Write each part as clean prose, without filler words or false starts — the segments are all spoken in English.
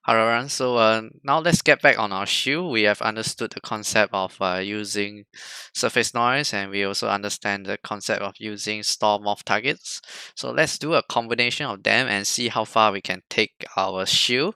Hello everyone. So now let's get back on our shoe. We have understood the concept of using surface noise, and we also understand the concept of using store morph targets. So let's do a combination of them and see how far we can take our shoe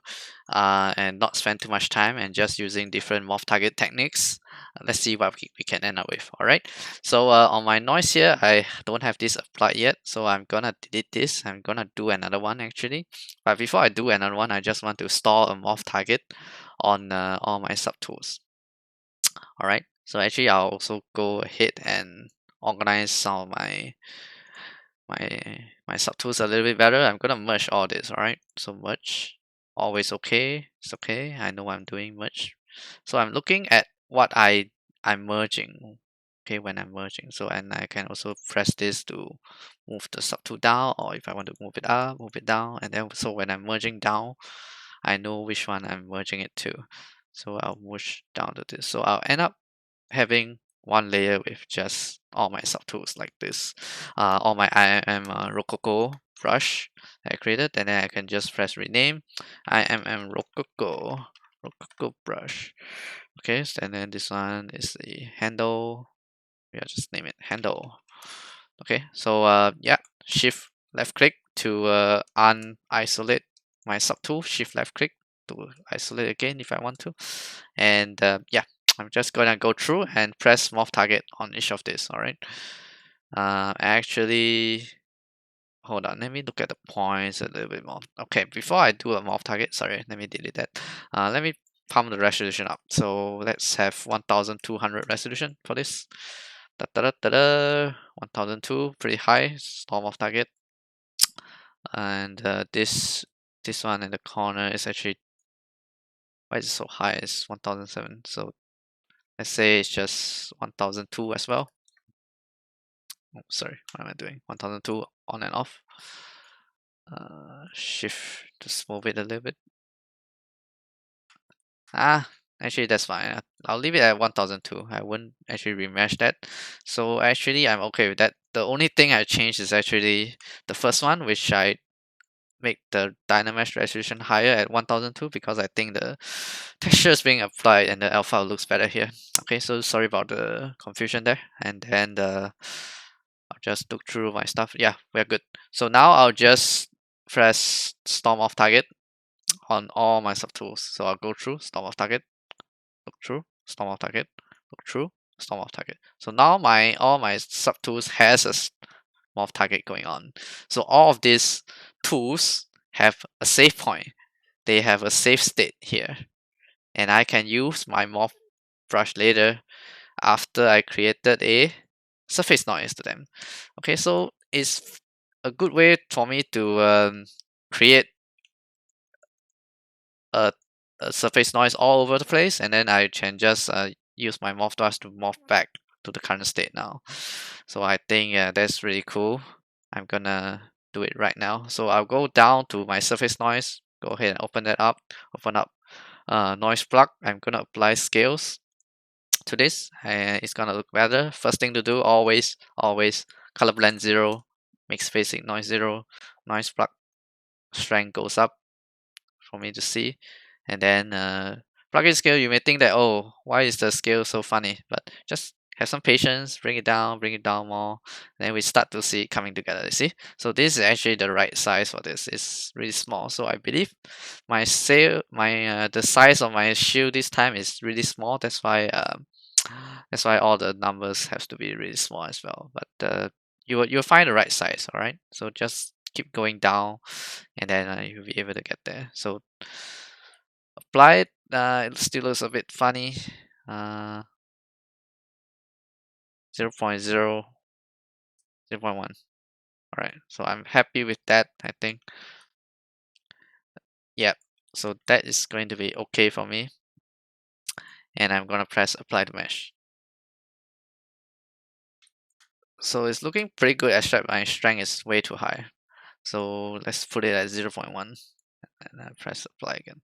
and not spend too much time and just using different morph target techniques. Let's see what we can end up with. All right. So on my noise here, I don't have this applied yet, so I'm gonna delete this. I'm gonna do another one actually. But before I do another one, I just want to store a morph target on all my subtools. All right. So actually, I'll also go ahead and organize some of my subtools a little bit better. I'm gonna merge all this. All right. So merge, always okay. It's okay. I know what I'm doing. Merge. So I'm looking at what I'm merging. Okay, when I'm merging. So and I can also press this to move the subtool down, or if I want to move it up, move it down, and then so when I'm merging down, I know which one I'm merging it to. So I'll merge down to this. So I'll end up having one layer with just all my subtools like this. All my IMM Rococo brush I created, and then I can just press rename IMM Rococo brush. Okay, and then this one is the handle. We'll just name it handle. Okay, so yeah, shift left click to unisolate my subtool, shift left click to isolate again if I want to. And yeah, I'm just gonna go through and press morph target on each of this. All right. Actually, hold on. Let me look at the points a little bit more. Okay, before I do a morph target, sorry, let me delete that. Let me pump the resolution up. So let's have 1200 resolution for this. 1002, pretty high. Storm of target. And this one in the corner is actually, why is it so high? It's 1007. So let's say it's just 1002 as well. Oh, sorry, what am I doing? 1002 on and off. Shift to move it a little bit. Actually that's fine. I'll leave it at 1002. I wouldn't actually remesh that. So actually I'm okay with that. The only thing I changed is actually the first one, which I make the Dynamesh resolution higher at 1002 because I think the texture is being applied and the alpha looks better here. Okay, so sorry about the confusion there. And then I'll just look through my stuff. Yeah, we're good. So now I'll just press storm off target on all my subtools. So I'll go through storm off target, look through storm off target, look through storm off target. So now all my subtools has a morph target going on. So all of these tools have a save point. They have a save state here. And I can use my morph brush later after I created a surface noise to them. Okay, so it's a good way for me to create a, surface noise all over the place, and then I can just use my morph brush to morph back to the current state now. So I think that's really cool. I'm gonna do it right now. So I'll go down to my surface noise, go ahead and open that up, open up noise plug. I'm gonna apply scales to this, and it's gonna look better. First thing to do, always color blend 0, mix spacing noise 0, noise plug strength goes up for me to see. And then plugin scale, you may think that, oh, why is the scale so funny? But just have some patience, bring it down more. Then we start to see it coming together, you see? So this is actually the right size for this. It's really small. So I believe my the size of my shield this time is really small. That's why all the numbers have to be really small as well. But you'll find the right size, all right? So just keep going down, and then you'll be able to get there. So apply it. It still looks a bit funny. 0.0, 0.1. All right, so I'm happy with that. I think, yeah. So that is going to be okay for me, and I'm gonna press apply to mesh. So it's looking pretty good, except my strength is way too high. So let's put it at 0.1, and I press apply again.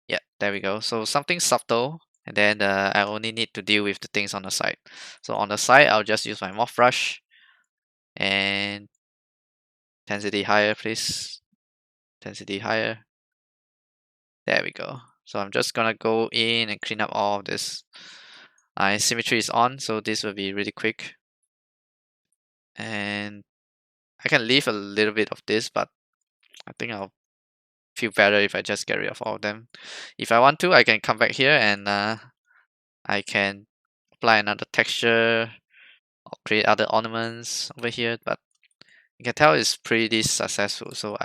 Yeah, there we go. So something subtle, and then I only need to deal with the things on the side. So on the side, I'll just use my morph brush, and intensity higher, please. Intensity higher. There we go. So I'm just gonna go in and clean up all of this. My symmetry is on, so this will be really quick. And I can leave a little bit of this, but I think I'll feel better if I just get rid of all of them. If I want to, I can come back here and I can apply another texture or create other ornaments over here, but you can tell it's pretty successful. So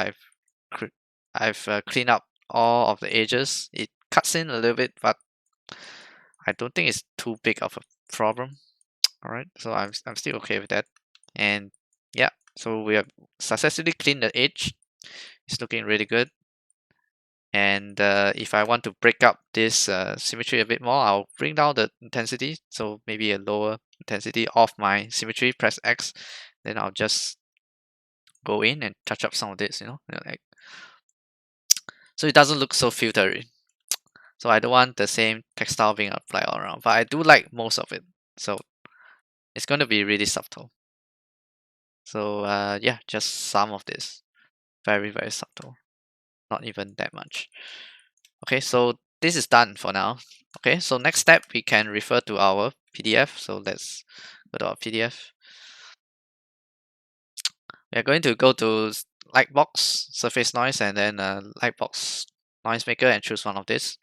I've cleaned up all of the edges. It cuts in a little bit, but I don't think it's too big of a problem. All right, so I'm still okay with that. And yeah, so we have successfully cleaned the edge. It's looking really good. And if I want to break up this symmetry a bit more, I'll bring down the intensity. So maybe a lower intensity of my symmetry, press X. Then I'll just go in and touch up some of this, like, so it doesn't look so filtery. So I don't want the same textile being applied all around, but I do like most of it. So it's going to be really subtle. So yeah, just some of this. Very, very subtle. Not even that much. Okay, so this is done for now. Okay, so next step, we can refer to our PDF. So let's go to our PDF. We are going to go to Lightbox, Surface Noise, and then Lightbox Noise Maker and choose one of this.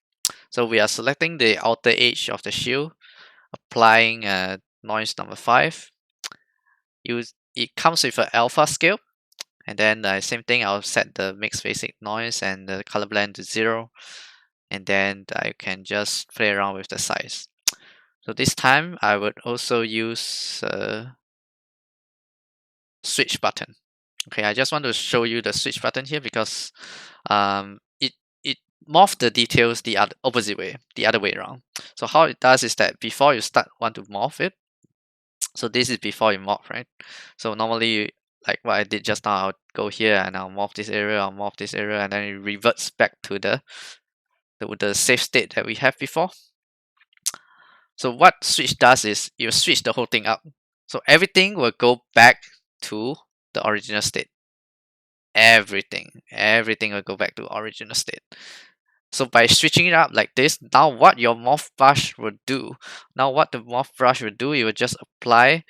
So we are selecting the outer edge of the shield, applying noise number 5. It comes with an alpha scale, and then same thing, I'll set the mixed basic noise and the color blend to 0, and then I can just play around with the size. So this time I would also use switch button. Okay, I just want to show you the switch button here because it morph the details the opposite way, the other way around. So how it does is that before you want to morph it, so this is before you morph, right? So normally, like what I did just now, I'll go here and I'll morph this area, and then it reverts back to the safe state that we have before. So what switch does is you switch the whole thing up. So everything will go back to the original state. Everything will go back to original state. So by switching it up like this, now what your morph brush will do, it will just apply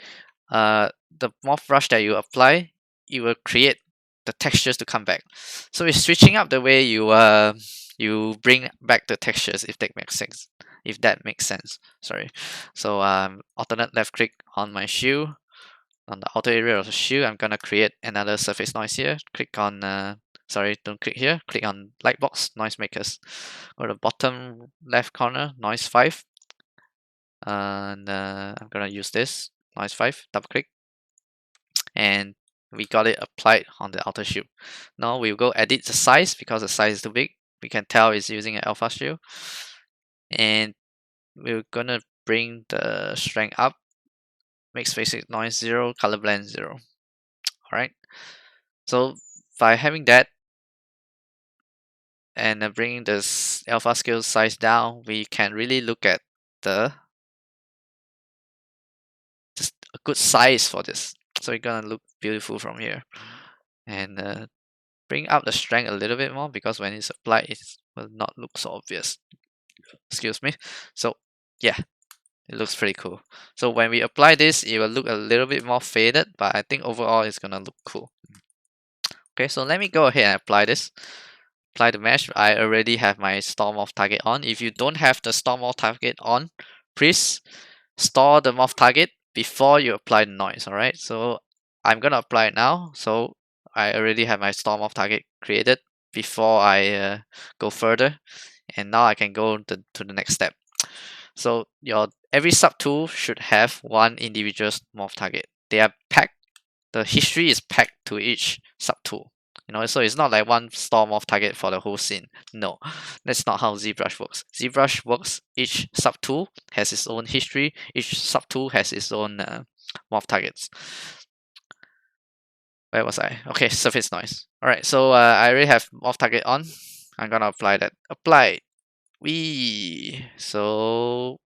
the morph brush that you apply, it will create the textures to come back. So it's switching up the way you bring back the textures, if that makes sense. Sorry. So alternate left click on my shoe, on the outer area of the shoe. I'm gonna create another surface noise here. Click on don't click here. Click on Lightbox Noise Makers. Go to the bottom left corner, noise 5, and I'm gonna use this noise 5. Double click, and we got it applied on the outer shield. Now we'll go edit the size because the size is too big. We can tell it's using an alpha shield, and we're gonna bring the strength up, mixed basic noise 0, color blend 0. All right. So by having that and bringing this alpha scale size down, we can really look at just a good size for this. So it's gonna look beautiful from here, and bring up the strength a little bit more because when it's applied, it will not look so obvious. Excuse me. So yeah, it looks pretty cool. So when we apply this, it will look a little bit more faded, but I think overall it's gonna look cool. Okay, so let me go ahead and apply this. Apply the mesh. I already have my store morph target on. If you don't have the store morph target on, please store the morph target before you apply the noise. Alright, so I'm gonna apply it now. So I already have my store morph target created before I go further, and now I can go to the next step. So every subtool should have one individual morph target. They are packed. The history is packed to each subtool. So it's not like one store morph target for the whole scene. No, that's not how ZBrush works. ZBrush works, each subtool has its own history, each subtool has its own morph targets. Where was I? Okay, surface noise. Alright, so I already have morph target on. I'm gonna apply that. Apply. So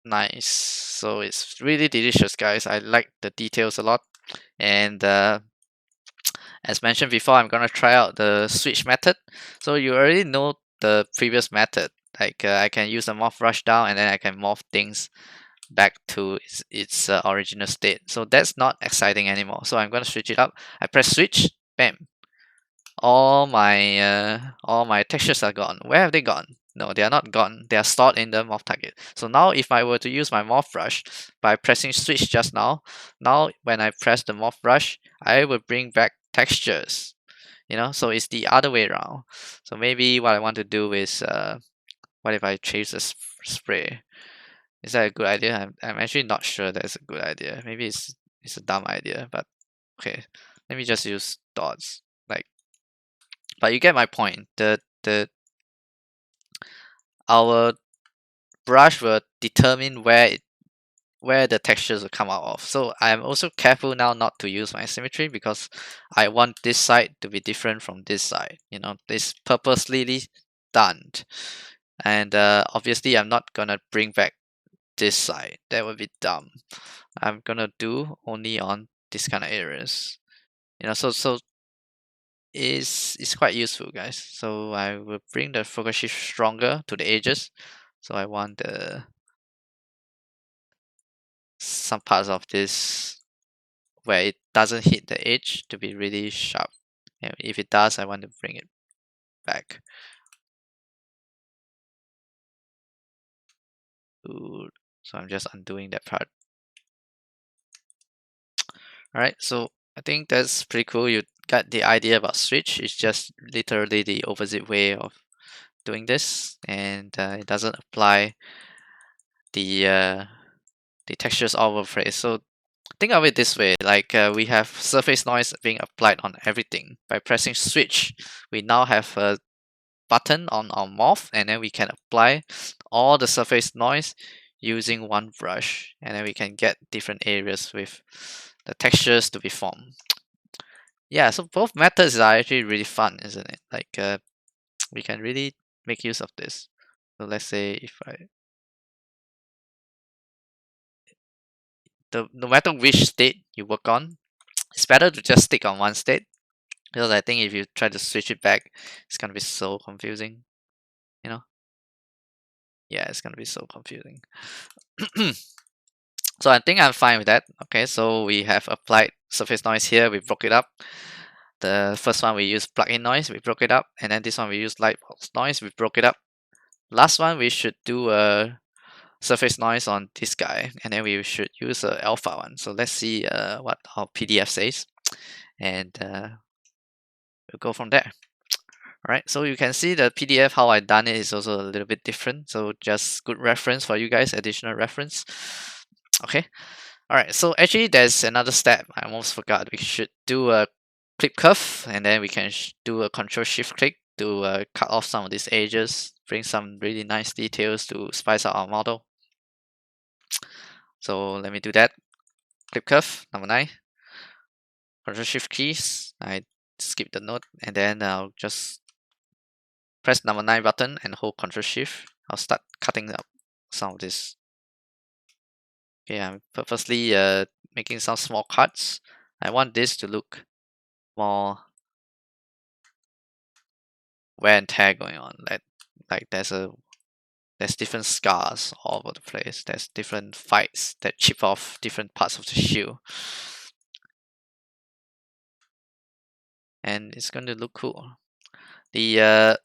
nice. So it's really delicious, guys. I like the details a lot. And as mentioned before, I'm gonna try out the switch method. So you already know the previous method. Like I can use the morph brush down, and then I can morph things back to its original state. So that's not exciting anymore. So I'm going to switch it up. I press switch, bam. All my textures are gone. Where have they gone? No, they are not gone. They are stored in the morph target. So now if I were to use my morph brush by pressing switch just now when I press the morph brush, I will bring back textures. So it's the other way around. So maybe what I want to do is what if I change the spray? Is that a good idea? I'm actually not sure that's a good idea. Maybe it's a dumb idea, but okay. Let me just use dots. But you get my point. Our brush will determine where the textures will come out of. So I'm also careful now not to use my symmetry because I want this side to be different from this side. It's purposely done. And obviously I'm not gonna bring back this side. That would be dumb. I'm gonna do only on this kind of areas. So it's quite useful, guys. So I will bring the focus shift stronger to the edges. So I want some parts of this where it doesn't hit the edge to be really sharp. And if it does, I want to bring it back. Ooh, so I'm just undoing that part. Alright, so I think that's pretty cool. You got the idea about switch. It's just literally the opposite way of doing this, and it doesn't apply the textures all over the place. So think of it this way, like we have surface noise being applied on everything. By pressing switch, we now have a button on our morph, and then we can apply all the surface noise using one brush, and then we can get different areas with the textures to be formed. Yeah, so both methods are actually really fun, isn't it? Like we can really make use of this. So let's say if no matter which state you work on, it's better to just stick on one state, because I think if you try to switch it back, it's gonna be so confusing. Yeah, it's gonna be so confusing. So I think I'm fine with that. Okay, so we have applied surface noise here. We broke it up. The first one we use plugin noise. We broke it up, and then this one we use Lightbox noise. We broke it up. Last one we should do a surface noise on this guy, and then we should use a alpha one. So let's see what our PDF says, and we'll go from there. Alright, so you can see the PDF how I done it is also a little bit different. So just good reference for you guys, additional reference. Okay. Alright, so actually there's another step. I almost forgot. We should do a clip curve, and then we can do a control shift click to cut off some of these edges, bring some really nice details to spice out our model. So let me do that. Clip curve, number 9. Control shift keys. I skip the note, and then I'll just press number 9 button and hold control shift. I'll start cutting up some of this. Okay, I'm purposely making some small cuts. I want this to look more wear and tear going on. Like there's different scars all over the place. There's different fights that chip off different parts of the shoe. And it's going to look cool. The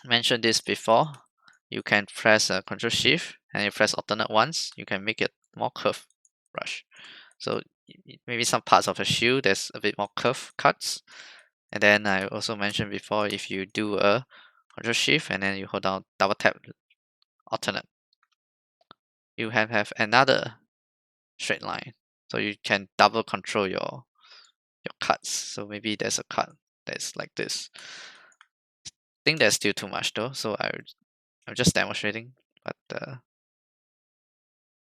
mentioned this before. You can press Control Shift and you press alternate once. You can make it more curved brush. So maybe some parts of the shoe there's a bit more curve cuts. And then I also mentioned before, if you do a Control Shift and then you hold down double tap alternate, you have another straight line. So you can double control your cuts. So maybe there's a cut that's like this. I think that's still too much though, so I'm just demonstrating, but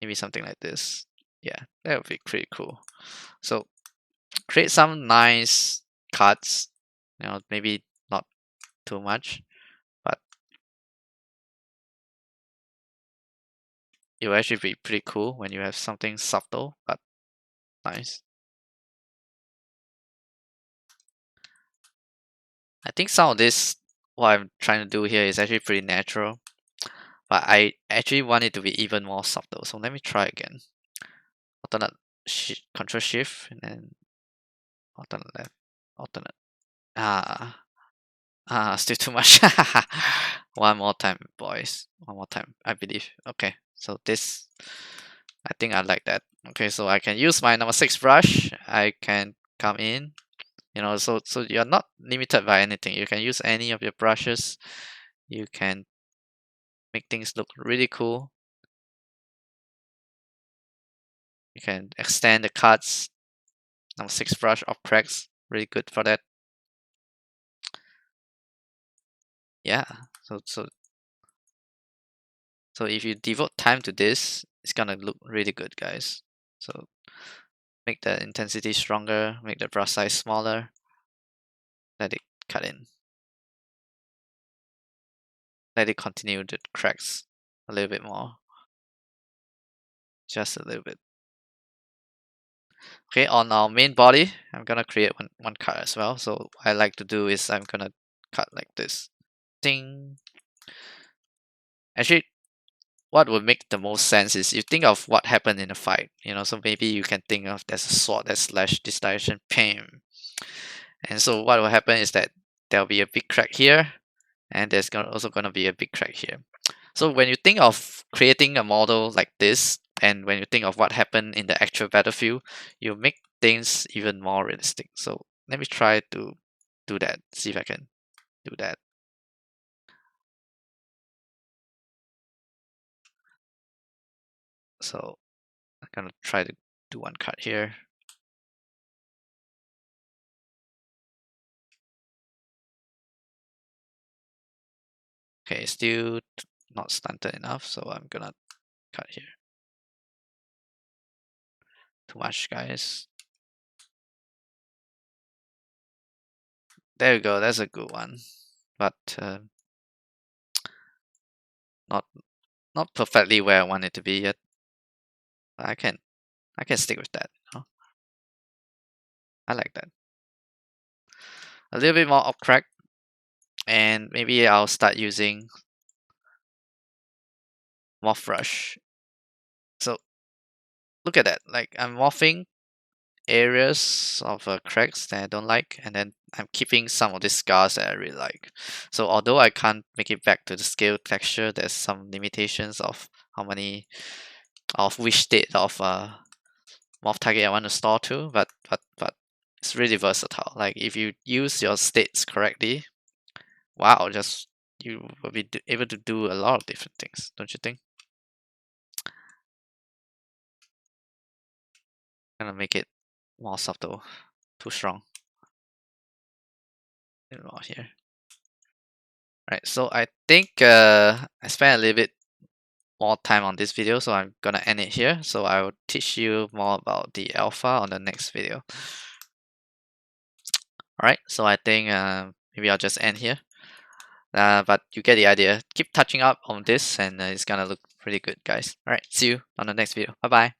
maybe something like this. Yeah, that would be pretty cool. So create some nice cuts, maybe not too much, but it will actually be pretty cool when you have something subtle but nice. I think some of this what I'm trying to do here is actually pretty natural, but I actually want it to be even more subtle. So let me try again. Alternate Control Shift and then alternate left, alternate. Ah, still too much. One more time, boys. One more time, I believe. Okay, so this, I think I like that. Okay, so I can use my number 6 brush. I can come in, so you're not limited by anything. You can use any of your brushes. You can make things look really cool. You can extend the cuts. Number 6 brush of cracks, really good for that. Yeah, so if you devote time to this, it's gonna look really good, guys. So make the intensity stronger, make the brush size smaller, let it cut in. Let it continue the cracks a little bit more. Just a little bit. Okay, on our main body, I'm gonna create one cut as well. So what I like to do is I'm gonna cut like this. Ding. Actually, what would make the most sense is you think of what happened in a fight, so maybe you can think of there's a sword that slash this direction, bam. And so what will happen is that there'll be a big crack here, and there's also gonna be a big crack here. So when you think of creating a model like this, and when you think of what happened in the actual battlefield, you make things even more realistic. So let me try to do that, see if I can do that. So I'm gonna try to do one cut here. Okay, still not stunted enough, so I'm gonna cut here. Too much, guys. There we go, that's a good one. But not perfectly where I want it to be yet. I can stick with that. I like that. A little bit more of crack, and maybe I'll start using morph brush. So look at that, like I'm morphing areas of cracks that I don't like, and then I'm keeping some of these scars that I really like. So although I can't make it back to the scale texture, there's some limitations of which state of morph target I want to store to, but it's really versatile. Like if you use your states correctly, wow, just you will be able to do a lot of different things, don't you think? Gonna make it more subtle, too strong. A little more here. Right, so I think I spent a little bit more time on this video, so I'm gonna end it here. So I will teach you more about the alpha on the next video. Alright, so I think maybe I'll just end here. But you get the idea. Keep touching up on this, and it's gonna look pretty good, guys. Alright, see you on the next video. Bye bye.